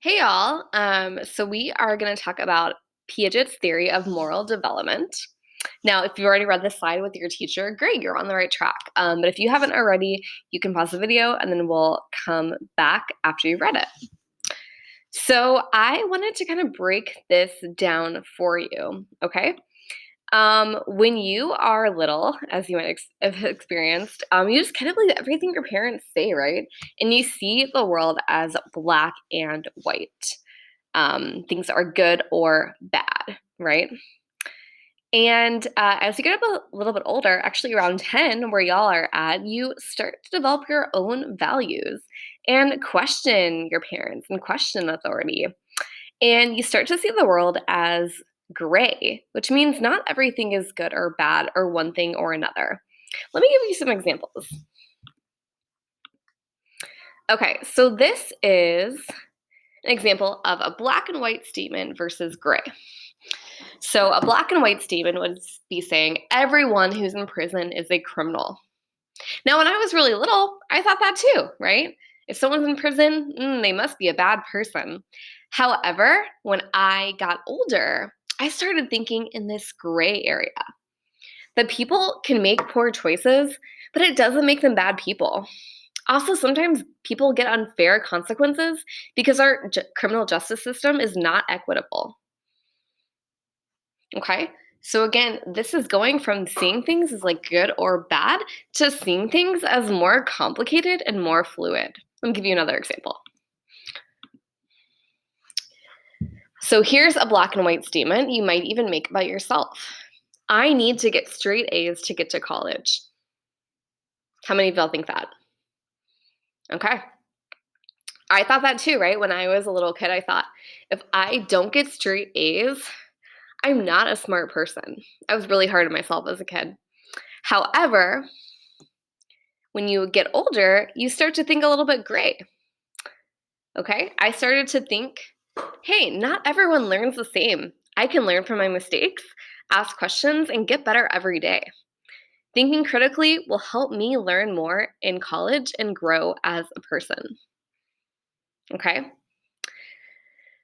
Hey y'all. So we are going to talk about Piaget's theory of moral development. Now, if you already read this slide with your teacher, great, you're on the right track. But if you haven't already, you can pause the video and then we'll come back after you've read it. So I wanted to kind of break this down for you, okay? When you are little, as you might have experienced, you just kind of believe everything your parents say, right? And you see the world as black and white. Things are good or bad, right? And as you get up a little bit older, actually around 10, where y'all are at, you start to develop your own values and question your parents and question authority. And you start to see the world as gray, which means not everything is good or bad or one thing or another. Let me give you some examples. Okay, so this is an example of a black and white statement versus gray. So a black and white statement would be saying everyone who's in prison is a criminal. Now, when I was really little, I thought that too, right? If someone's in prison, they must be a bad person. However, when I got older, I started thinking in this gray area that people can make poor choices, but it doesn't make them bad people. Also, sometimes people get unfair consequences because our criminal justice system is not equitable. Okay. So again, this is going from seeing things as like good or bad to seeing things as more complicated and more fluid. Let me give you another example. So here's a black and white statement you might even make about yourself. I need to get straight A's to get to college. How many of y'all think that? Okay. I thought that too, right? When I was a little kid, I thought, if I don't get straight A's, I'm not a smart person. I was really hard on myself as a kid. However, when you get older, you start to think a little bit gray. Okay? I started to think, hey, not everyone learns the same. I can learn from my mistakes, ask questions, and get better every day. Thinking critically will help me learn more in college and grow as a person. Okay?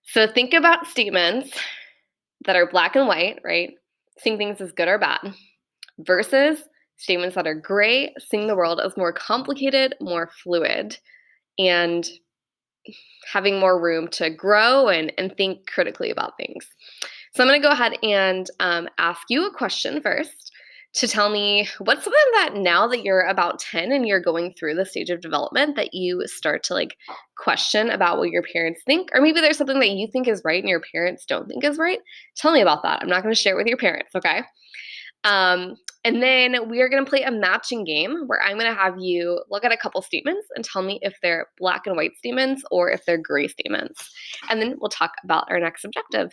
So think about statements that are black and white, right? Seeing things as good or bad, versus statements that are gray, seeing the world as more complicated, more fluid, and having more room to grow and think critically about things. So I'm going to go ahead and ask you a question first to tell me what's something that now that you're about 10 and you're going through the stage of development that you start to like question about what your parents think, or maybe there's something that you think is right and your parents don't think is right. Tell me about that. I'm not going to share it with your parents, okay? And then we are going to play a matching game where I'm going to have you look at a couple statements and tell me if they're black and white statements or if they're gray statements. And then we'll talk about our next objective.